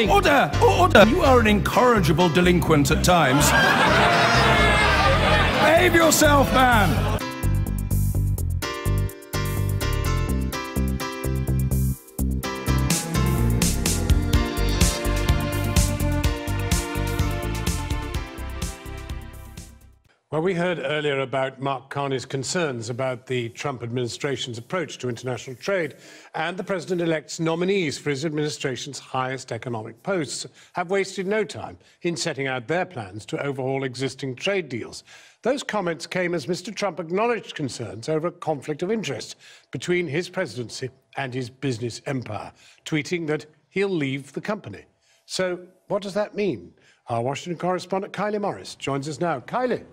Order! Order! You are an incorrigible delinquent at times. Behave yourself, man! Well, we heard earlier about Mark Carney's concerns about the Trump administration's approach to international trade, and the president-elect's nominees for his administration's highest economic posts have wasted no time in setting out their plans to overhaul existing trade deals. Those comments came as Mr. Trump acknowledged concerns over a conflict of interest between his presidency and his business empire, tweeting that he'll leave the company. So what does that mean? Our Washington correspondent Kylie Morris joins us now. Kylie.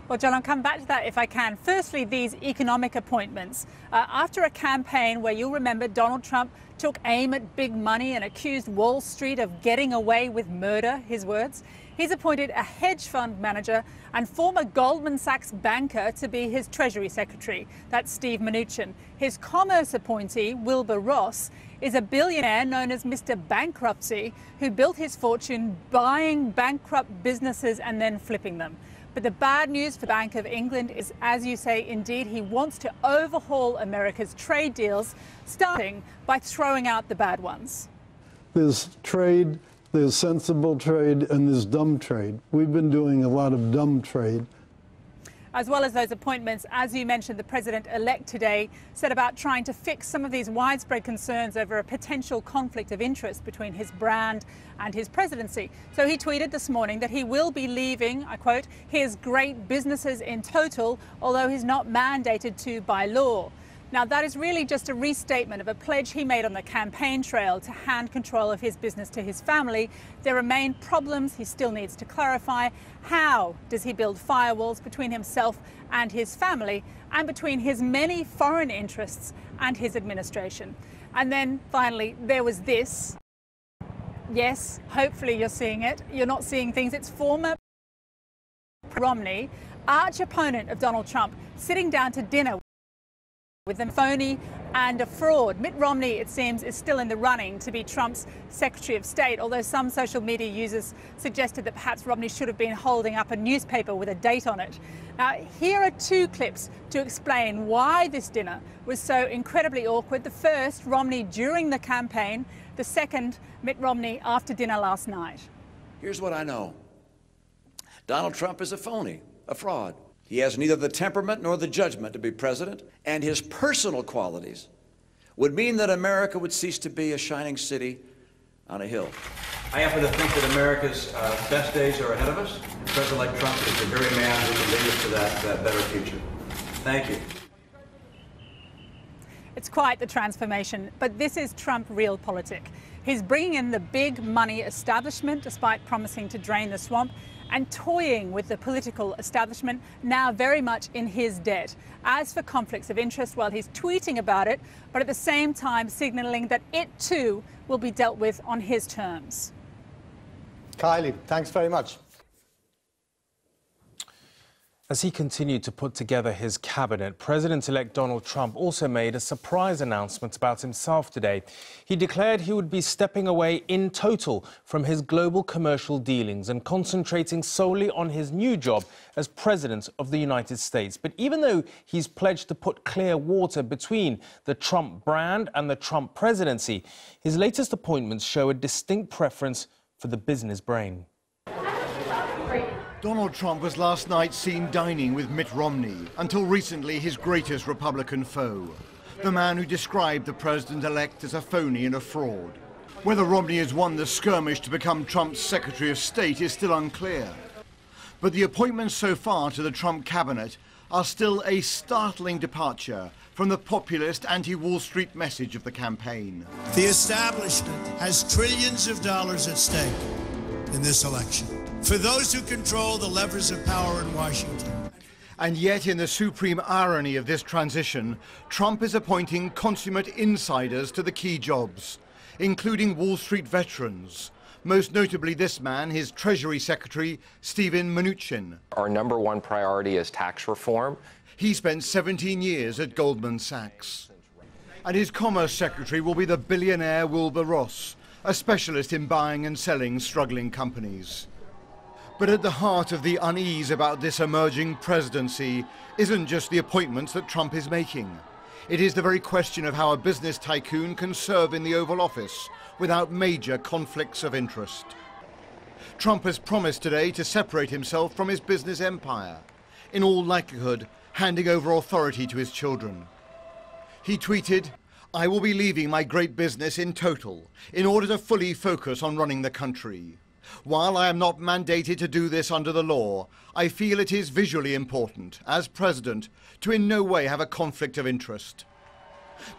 Well, John, I'll come back to that if I can. Firstly, these economic appointments. After a campaign where you'll remember Donald Trump took aim at big money and accused Wall Street of getting away with murder, his words, he's appointed a hedge fund manager and former Goldman Sachs banker to be his Treasury Secretary. That's Steve Mnuchin. His commerce appointee, Wilbur Ross, is a billionaire known as Mr. Bankruptcy, who built his fortune buying bankrupt businesses and then flipping them. But the bad news for the Bank of England is, as you say, indeed, he wants to overhaul America's trade deals, starting by throwing out the bad ones. There's trade, there's sensible trade, and there's dumb trade. We've been doing a lot of dumb trade. As well as those appointments, as you mentioned, the president-elect today said about trying to fix some of these widespread concerns over a potential conflict of interest between his brand and his presidency. So he tweeted this morning that he will be leaving, I quote, his great businesses in total, although he's not mandated to by law. Now, that is really just a restatement of a pledge he made on the campaign trail to hand control of his business to his family. There remain problems he still needs to clarify. How does he build firewalls between himself and his family, and between his many foreign interests and his administration? And then finally, there was this. Yes, hopefully you're seeing it. You're not seeing things. It's former Romney, arch opponent of Donald Trump, sitting down to dinner with a phony and a fraud. Mitt Romney, it seems, is still in the running to be Trump's Secretary of State, although some social media users suggested that perhaps Romney should have been holding up a newspaper with a date on it. Now, here are two clips to explain why this dinner was so incredibly awkward. The first, Romney during the campaign. The second, Mitt Romney after dinner last night. Here's what I know. Donald Trump is a phony, a fraud. He has neither the temperament nor the judgment to be president, and his personal qualities would mean that America would cease to be a shining city on a hill. I happen to think that America's best days are ahead of us. President-elect Trump is the very man who can lead us to that better future. Thank you. It's quite the transformation, but this is Trump realpolitik. He's bringing in the big money establishment despite promising to drain the swamp, and toying with the political establishment, now very much in his debt. As for conflicts of interest, well, he's tweeting about it, but at the same time signalling that it too will be dealt with on his terms. Kylie, thanks very much. As he continued to put together his cabinet, President-elect Donald Trump also made a surprise announcement about himself today. He declared he would be stepping away in total from his global commercial dealings and concentrating solely on his new job as President of the United States. But even though he's pledged to put clear water between the Trump brand and the Trump presidency, his latest appointments show a distinct preference for the business brain. Donald Trump was last night seen dining with Mitt Romney, until recently his greatest Republican foe, the man who described the president-elect as a phony and a fraud. Whether Romney has won the skirmish to become Trump's Secretary of State is still unclear. But the appointments so far to the Trump cabinet are still a startling departure from the populist anti-Wall Street message of the campaign. The establishment has trillions of dollars at stake in this election, for those who control the levers of power in Washington. And yet, in the supreme irony of this transition, Trump is appointing consummate insiders to the key jobs, including Wall Street veterans. Most notably this man, his Treasury Secretary, Steven Mnuchin. Our number one priority is tax reform. He spent 17 years at Goldman Sachs. And his Commerce Secretary will be the billionaire Wilbur Ross, a specialist in buying and selling struggling companies. But at the heart of the unease about this emerging presidency isn't just the appointments that Trump is making. It is the very question of how a business tycoon can serve in the Oval Office without major conflicts of interest. Trump has promised today to separate himself from his business empire, in all likelihood handing over authority to his children. He tweeted, "I will be leaving my great business in total in order to fully focus on running the country. While I am not mandated to do this under the law, I feel it is visually important, as president, to in no way have a conflict of interest."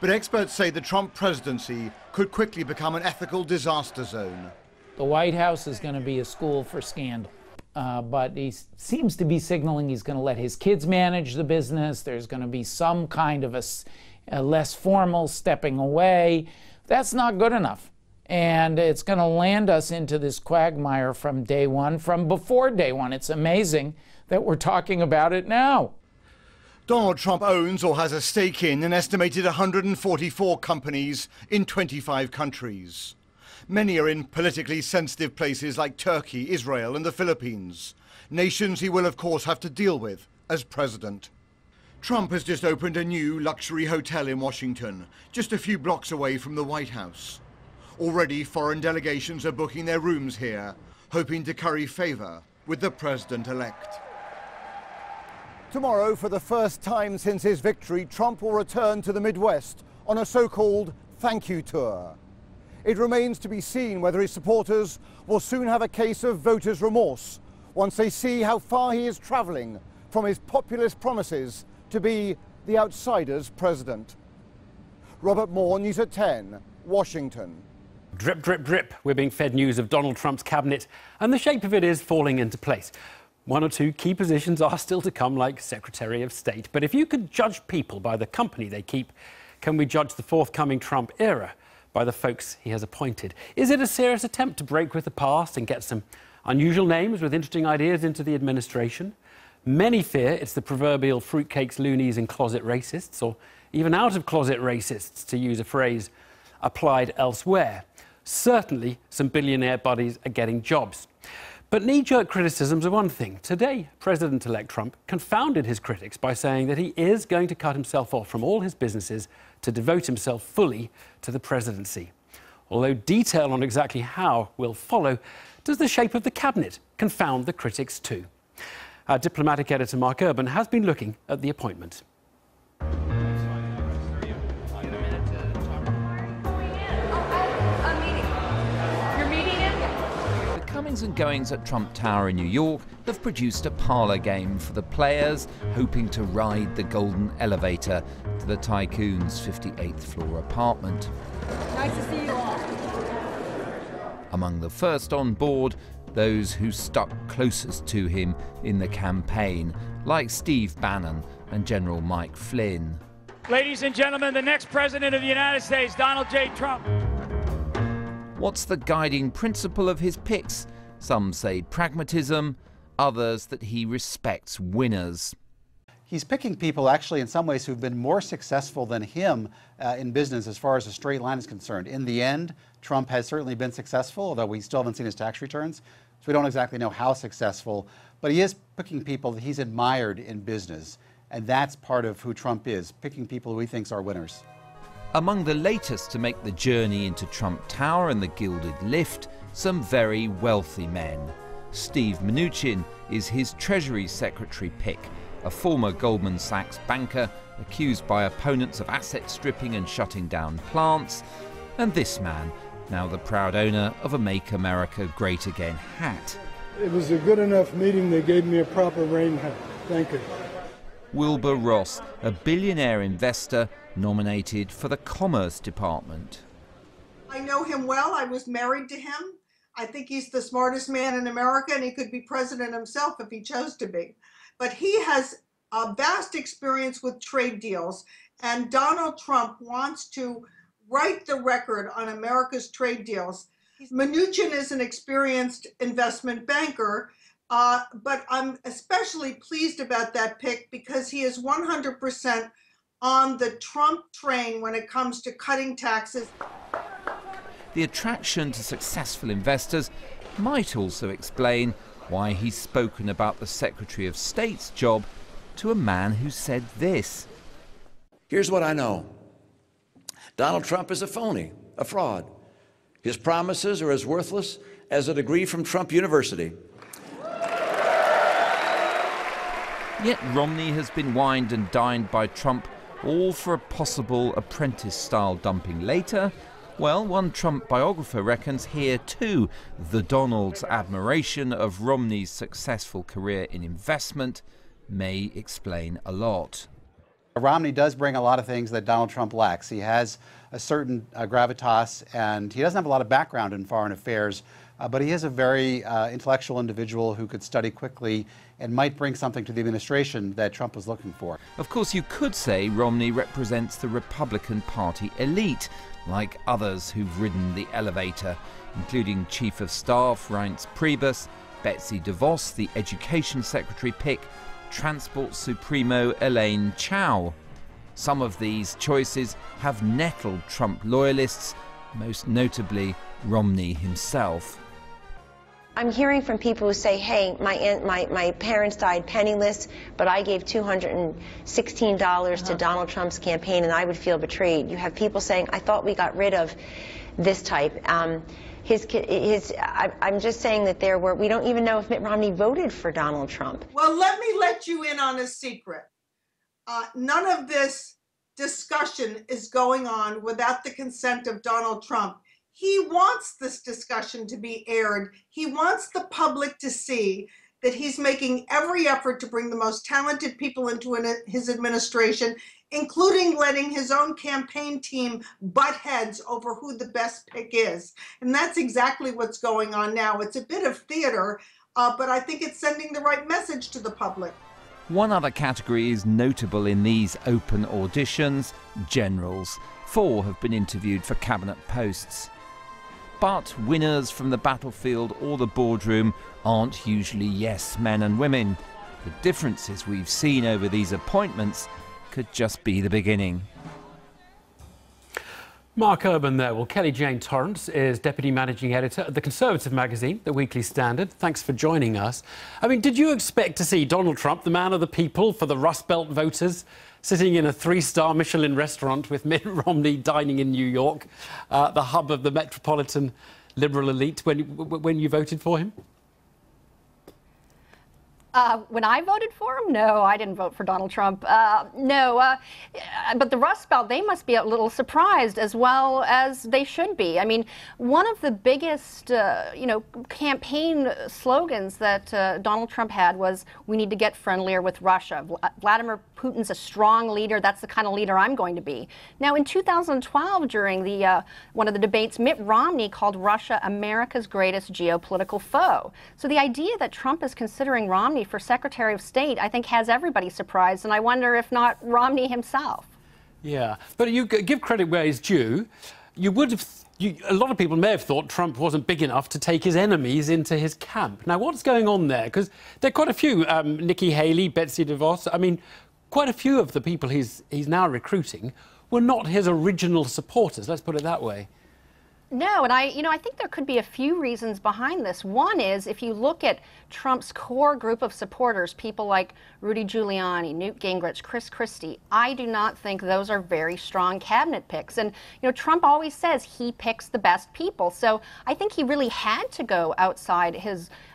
But experts say the Trump presidency could quickly become an ethical disaster zone. The White House is going to be a school for scandal. But he seems to be signaling he's going to let his kids manage the business. There's going to be some kind of a less formal stepping away. That's not good enough. And it's going to land us into this quagmire from day one, from before day one. It's amazing that we're talking about it now. Donald Trump owns or has a stake in an estimated 144 companies in 25 countries. Many are in politically sensitive places like Turkey, Israel, and the Philippines, nations he will of course have to deal with as president. Trump has just opened a new luxury hotel in Washington, just a few blocks away from the White House. Already foreign delegations are booking their rooms here, hoping to curry favor with the president-elect. Tomorrow, for the first time since his victory, Trump will return to the Midwest on a so-called thank you tour. It remains to be seen whether his supporters will soon have a case of voters' remorse once they see how far he is traveling from his populist promises to be the outsider's president. Robert Moore, News at 10, Washington. Drip, drip, drip. We're being fed news of Donald Trump's cabinet, and the shape of it is falling into place. One or two key positions are still to come, like Secretary of State. But if you could judge people by the company they keep, can we judge the forthcoming Trump era by the folks he has appointed? Is it a serious attempt to break with the past and get some unusual names with interesting ideas into the administration? Many fear it's the proverbial fruitcakes, loonies and closet racists, or even out-of-closet racists, to use a phrase applied elsewhere. Certainly, some billionaire buddies are getting jobs. But knee-jerk criticisms are one thing. Today, President-elect Trump confounded his critics by saying that he is going to cut himself off from all his businesses to devote himself fully to the presidency. Although detail on exactly how will follow, does the shape of the cabinet confound the critics too? Our diplomatic editor Mark Urban has been looking at the appointment. Comings and goings at Trump Tower in New York have produced a parlor game for the players hoping to ride the golden elevator to the tycoon's 58th floor apartment. Nice to see you all. Among the first on board, those who stuck closest to him in the campaign, like Steve Bannon and General Mike Flynn. Ladies and gentlemen, the next president of the United States, Donald J. Trump. What's the guiding principle of his picks? Some say pragmatism, others that he respects winners. He's picking people actually in some ways who've been more successful than him in business as far as a straight line is concerned. In the end, Trump has certainly been successful, although we still haven't seen his tax returns, so we don't exactly know how successful, but he is picking people that he's admired in business, and that's part of who Trump is, picking people who he thinks are winners. Among the latest to make the journey into Trump Tower and the gilded lift, some very wealthy men. Steve Mnuchin is his Treasury Secretary pick, a former Goldman Sachs banker accused by opponents of asset stripping and shutting down plants, and this man, now the proud owner of a Make America Great Again hat. It was a good enough meeting. They gave me a proper rain hat. Thank you. Wilbur Ross, a billionaire investor nominated for the Commerce Department. I know him well. I was married to him. I think he's the smartest man in America, and he could be president himself if he chose to be. But he has a vast experience with trade deals, and Donald Trump wants to write the record on America's trade deals. Mnuchin is an experienced investment banker, but I'm especially pleased about that pick because he is 100% on the Trump train when it comes to cutting taxes. The attraction to successful investors might also explain why he's spoken about the Secretary of State's job to a man who said this. Here's what I know. Donald Trump is a phony, a fraud. His promises are as worthless as a degree from Trump University. Yet Romney has been wined and dined by Trump, all for a possible apprentice-style dumping later. Well, one Trump biographer reckons here too the Donald's admiration of Romney's successful career in investment may explain a lot. Romney does bring a lot of things that Donald Trump lacks. He has a certain gravitas, and he doesn't have a lot of background in foreign affairs, but he is a very intellectual individual who could study quickly and might bring something to the administration that Trump was looking for. Of course, you could say Romney represents the Republican Party elite, like others who've ridden the elevator, including Chief of Staff Reince Priebus, Betsy DeVos, the Education Secretary pick, Transport Supremo Elaine Chao. Some of these choices have nettled Trump loyalists, most notably Romney himself. I'm hearing from people who say, hey, my parents died penniless, but I gave $216 to Donald Trump's campaign and I would feel betrayed. You have people saying, I thought we got rid of this type. I'm just saying that we don't even know if Mitt Romney voted for Donald Trump. Well, let me let you in on a secret. None of this discussion is going on without the consent of Donald Trump. He wants this discussion to be aired. He wants the public to see that he's making every effort to bring the most talented people into his administration, including letting his own campaign team butt heads over who the best pick is. And that's exactly what's going on now. It's a bit of theater, but I think it's sending the right message to the public. One other category is notable in these open auditions: generals. 4 have been interviewed for cabinet posts. But winners from the battlefield or the boardroom aren't usually yes men and women. The differences we've seen over these appointments could just be the beginning. Mark Urban there. Well, Kelly Jane Torrance is Deputy Managing Editor at the Conservative magazine, The Weekly Standard. Thanks for joining us. I mean, did you expect to see Donald Trump, the man of the people for the Rust Belt voters, sitting in a 3-star Michelin restaurant with Mitt Romney dining in New York, the hub of the metropolitan liberal elite, when you voted for him? When I voted for him? No, I didn't vote for Donald Trump. But the Rust Belt, they must be a little surprised, as well as they should be. I mean, one of the biggest, campaign slogans that Donald Trump had was, we need to get friendlier with Russia. Vladimir Putin's a strong leader. That's the kind of leader I'm going to be. Now, in 2012, during one of the debates, Mitt Romney called Russia America's greatest geopolitical foe. So the idea that Trump is considering Romney for Secretary of State, I think, has everybody surprised, and I wonder if not Romney himself. Yeah, but you give credit where it's due. You would have. A lot of people may have thought Trump wasn't big enough to take his enemies into his camp. Now, what's going on there? Because there are quite a few. Nikki Haley, Betsy DeVos. I mean, quite a few of the people he's now recruiting were not his original supporters. Let's put it that way. No, and I think there could be a few reasons behind this. One is, if you look at Trump's core group of supporters, people like Rudy Giuliani, Newt Gingrich, Chris Christie, I do not think those are very strong cabinet picks. And, Trump always says he picks the best people. So I think he really had to go outside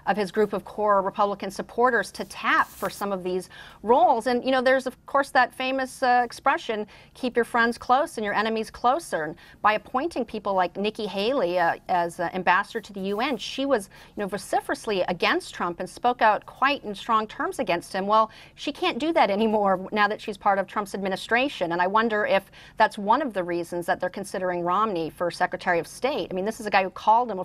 of his group of core Republican supporters to tap for some of these roles. And, there's, of course, that famous expression, keep your friends close and your enemies closer. And by appointing people like Nikki Haley as ambassador to the UN, she was, vociferously against Trump and spoke out quite in strong terms against him. Well, she can't do that anymore now that she's part of Trump's administration. And I wonder if that's one of the reasons that they're considering Romney for Secretary of State. I mean, this is a guy who called him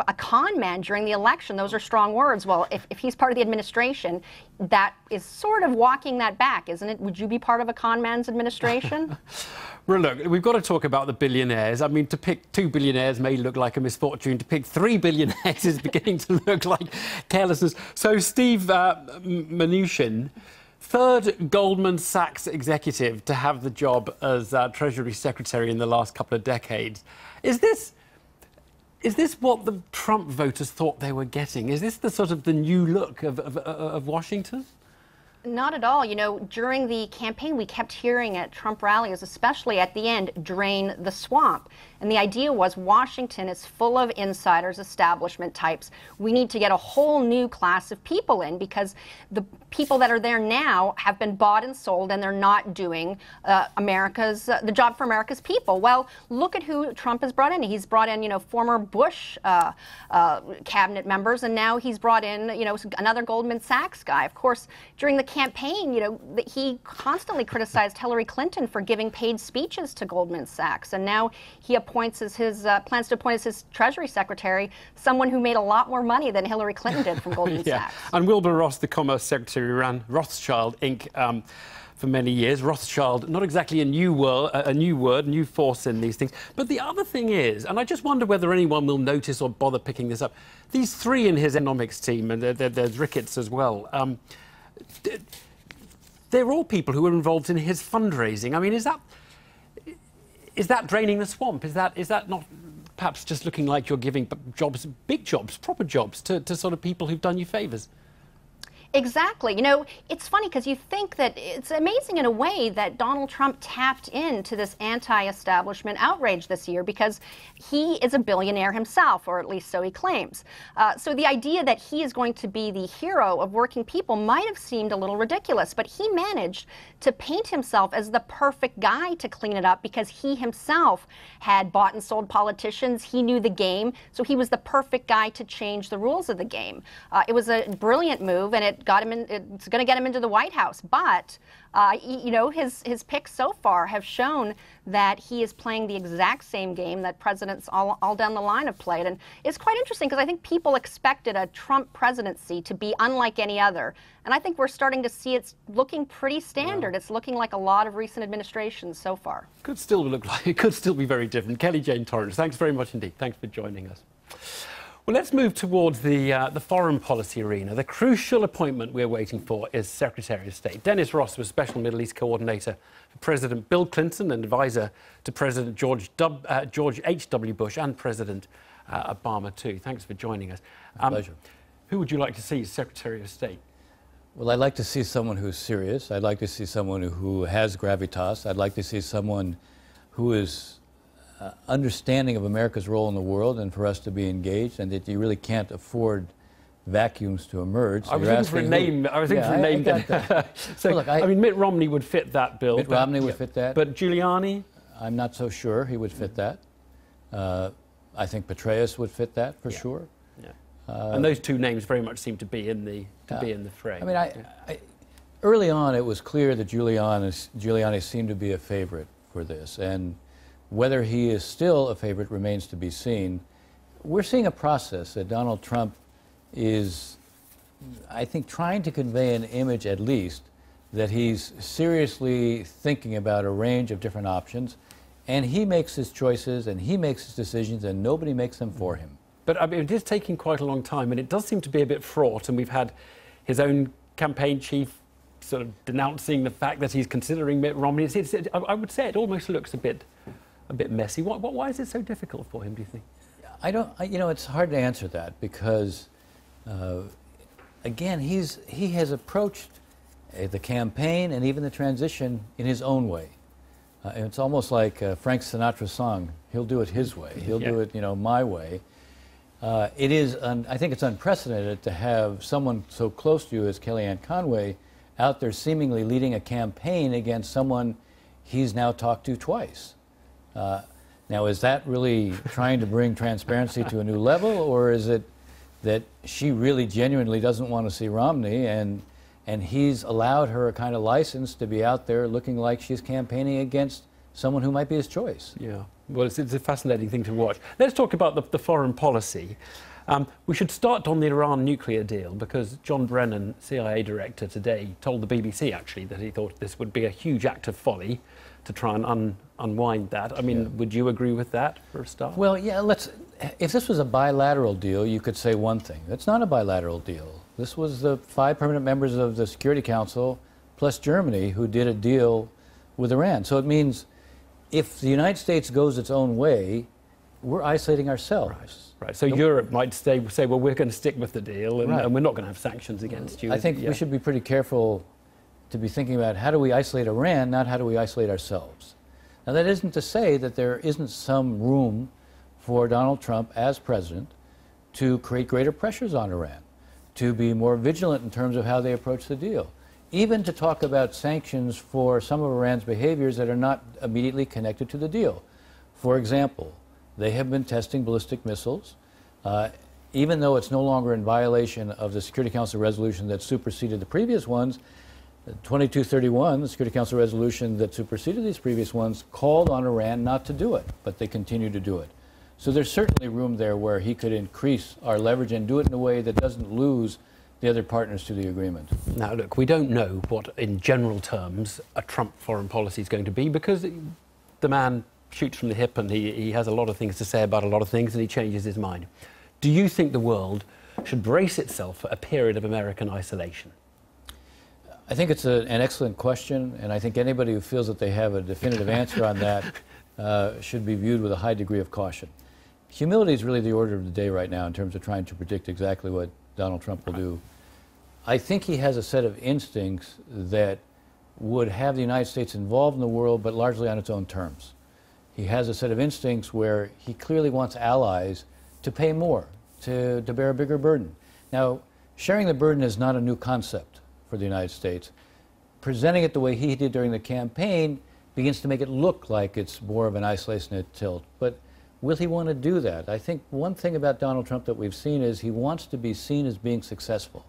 a con man during the election. Those are strong words. Well, if he's part of the administration, that is sort of walking that back, isn't it? Would you be part of a con man's administration? Well, look, we've got to talk about the billionaires. I mean, to pick 2 billionaires may look like a misfortune. To pick 3 billionaires is beginning to look like carelessness. So, Steve Mnuchin, third Goldman Sachs executive to have the job as Treasury Secretary in the last couple of decades. Is this what the Trump voters thought they were getting? Is this the sort of the new look of Washington? Not at all. You know, during the campaign, we kept hearing at Trump rallies, especially at the end, drain the swamp. And the idea was Washington is full of insiders, establishment types. We need to get a whole new class of people in because the people that are there now have been bought and sold and they're not doing the job for America's people. Well, look at who Trump has brought in. He's brought in, you know, former Bush cabinet members, and now he's brought in, you know, another Goldman Sachs guy. Of course, during the campaign, you know, he constantly criticized Hillary Clinton for giving paid speeches to Goldman Sachs, and now he plans to appoint as his Treasury Secretary someone who made a lot more money than Hillary Clinton did from Goldman Sachs. And Wilbur Ross, the Commerce Secretary, ran Rothschild Inc. For many years. Rothschild, not exactly a new force in these things. But the other thing is, and I just wonder whether anyone will notice or bother picking this up, these three in his economics team, and there's Ricketts as well, they're all people who are involved in his fundraising. I mean, is that draining the swamp? Is that not perhaps just looking like you're giving jobs, big jobs, proper jobs, to sort of people who've done you favours? Exactly. You know, it's funny because you think that it's amazing in a way that Donald Trump tapped into this anti-establishment outrage this year because he is a billionaire himself, or at least so he claims. So the idea that he is going to be the hero of working people might have seemed a little ridiculous, but he managed to paint himself as the perfect guy to clean it up because he himself had bought and sold politicians. He knew the game, so he was the perfect guy to change the rules of the game. It was a brilliant move, and it's going to get him into the White House. But you know, his picks so far have shown that he is playing the exact same game that presidents all down the line have played. And it's quite interesting because I think people expected a Trump presidency to be unlike any other. And I think we're starting to see it's looking pretty standard. It's looking like a lot of recent administrations so far. Could still look like it could still be very different. Kelly Jane Torrance, thanks very much indeed. Thanks for joining us. Well, let's move towards the foreign policy arena. The crucial appointment we're waiting for is Secretary of State. Dennis Ross was Special Middle East Coordinator for President Bill Clinton and advisor to President George H.W. Bush and President Obama, too. Thanks for joining us. Pleasure. Who would you like to see as Secretary of State? Well, I'd like to see someone who's serious. I'd like to see someone who has gravitas. I'd like to see someone who is understanding of America's role in the world and for us to be engaged, and that you really can't afford vacuums to emerge. So I was looking for a name. I was looking for a name. So, well, look, I mean, Mitt Romney would fit that bill. Mitt Romney would fit that. But Giuliani? I'm not so sure he would fit that. I think Petraeus would fit that for sure. Yeah. And those two names very much seem to be in the fray. I mean, early on it was clear that Giuliani seemed to be a favorite for this, and whether he is still a favorite remains to be seen. We're seeing a process that Donald Trump is, I think, trying to convey an image, at least, that he's seriously thinking about a range of different options, and he makes his choices and he makes his decisions, and nobody makes them for him. But I mean, it is taking quite a long time, and it does seem to be a bit fraught, and we've had his own campaign chief sort of denouncing the fact that he's considering Mitt Romney. I would say it almost looks a bit messy. Why is it so difficult for him, do you think? You know, it's hard to answer that because, again, he has approached the campaign and even the transition in his own way. And it's almost like Frank Sinatra's song, he'll do it his way. He'll do it, you know, my way. I think it's unprecedented to have someone so close to you as Kellyanne Conway out there seemingly leading a campaign against someone he's now talked to twice. Now, is that really trying to bring transparency to a new level, or is it that she really genuinely doesn't want to see Romney, and he's allowed her a kind of license to be out there looking like she's campaigning against someone who might be his choice? Yeah, well, it's a fascinating thing to watch. Let's talk about the foreign policy. We should start on the Iran nuclear deal, because John Brennan, CIA director, today told the BBC, actually, that he thought this would be a huge act of folly to try and unwind that. I mean, would you agree with that for a start? Well, yeah, if this was a bilateral deal, you could say one thing. It's not a bilateral deal. This was the 5 permanent members of the Security Council plus Germany, who did a deal with Iran. So it means if the United States goes its own way, we're isolating ourselves. Right. So Europe might say, well, we're going to stick with the deal and, and we're not going to have sanctions against you. I think we should be pretty careful to be thinking about how do we isolate Iran, not how do we isolate ourselves. Now, that isn't to say that there isn't some room for Donald Trump as president to create greater pressures on Iran, to be more vigilant in terms of how they approach the deal, even to talk about sanctions for some of Iran's behaviors that are not immediately connected to the deal. For example, they have been testing ballistic missiles, even though it's no longer in violation of the Security Council resolution that superseded the previous ones. 2231, the Security Council resolution that superseded these previous ones, called on Iran not to do it, but they continue to do it. So there's certainly room there where he could increase our leverage and do it in a way that doesn't lose the other partners to the agreement. Now, look, we don't know what, in general terms, a Trump foreign policy is going to be, because the man shoots from the hip and he has a lot of things to say about a lot of things and he changes his mind. Do you think the world should brace itself for a period of American isolation? I think it's an excellent question, and I think anybody who feels that they have a definitive answer on that should be viewed with a high degree of caution. Humility is really the order of the day right now in terms of trying to predict exactly what Donald Trump will do. I think he has a set of instincts that would have the United States involved in the world, but largely on its own terms. He has a set of instincts where he clearly wants allies to pay more, to bear a bigger burden. Now, sharing the burden is not a new concept for the United States. Presenting it the way he did during the campaign begins to make it look like it's more of an isolationist tilt. But will he want to do that? I think one thing about Donald Trump that we've seen is he wants to be seen as being successful.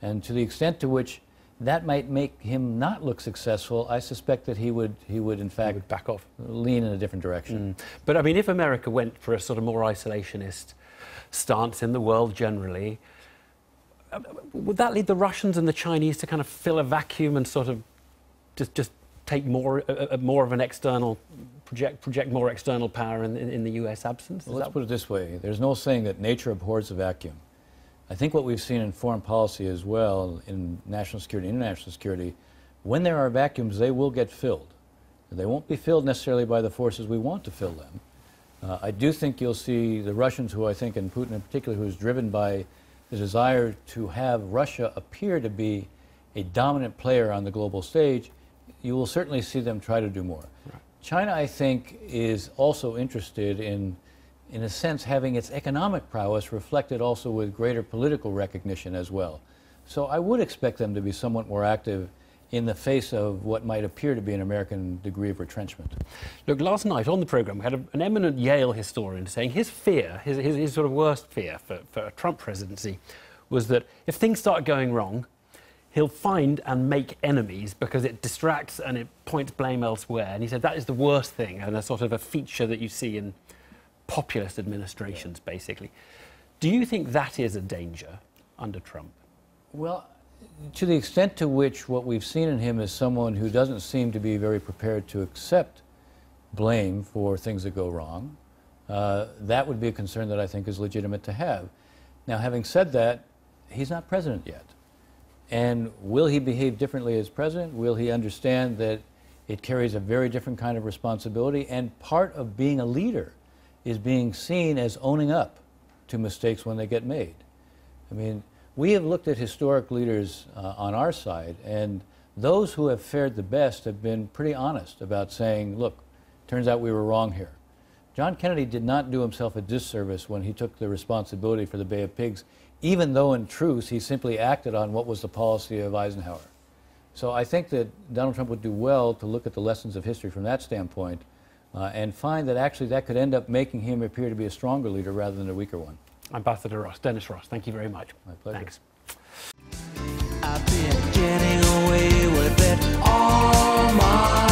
And to the extent to which that might make him not look successful, I suspect that he would in fact back off, lean in a different direction. But I mean, if America went for a sort of more isolationist stance in the world generally, would that lead the Russians and the Chinese to kind of fill a vacuum and sort of just take more of an external, project more external power in the US absence? Well, let's put it this way. There's no saying that nature abhors a vacuum. I think what we've seen in foreign policy as well, in national security and international security, when there are vacuums, they will get filled. They won't be filled necessarily by the forces we want to fill them. I do think you'll see the Russians, who I think, and Putin in particular, who is driven by the desire to have Russia appear to be a dominant player on the global stage, you will certainly see them try to do more. Right. China, I think, is also interested in a sense, having its economic prowess reflected also with greater political recognition as well. So I would expect them to be somewhat more active in the face of what might appear to be an American degree of retrenchment. Look, last night on the programme we had an eminent Yale historian saying his fear, his sort of worst fear for a Trump presidency was that if things start going wrong, he'll find and make enemies because it distracts and it points blame elsewhere. And he said that is the worst thing and a sort of a feature that you see in populist administrations, basically. Do you think that is a danger under Trump? Well, to the extent to which what we've seen in him is someone who doesn't seem to be very prepared to accept blame for things that go wrong, that would be a concern that I think is legitimate to have. Now, having said that, he's not president yet. And will he behave differently as president? Will he understand that it carries a very different kind of responsibility? And part of being a leader is being seen as owning up to mistakes when they get made. I mean, we have looked at historic leaders on our side, and those who have fared the best have been pretty honest about saying, look, turns out we were wrong here. John Kennedy did not do himself a disservice when he took the responsibility for the Bay of Pigs, even though in truth he simply acted on what was the policy of Eisenhower. So I think that Donald Trump would do well to look at the lessons of history from that standpoint and find that actually that could end up making him appear to be a stronger leader rather than a weaker one. Ambassador Ross, Dennis Ross, thank you very much. My pleasure. Thanks. I've been getting away with it all my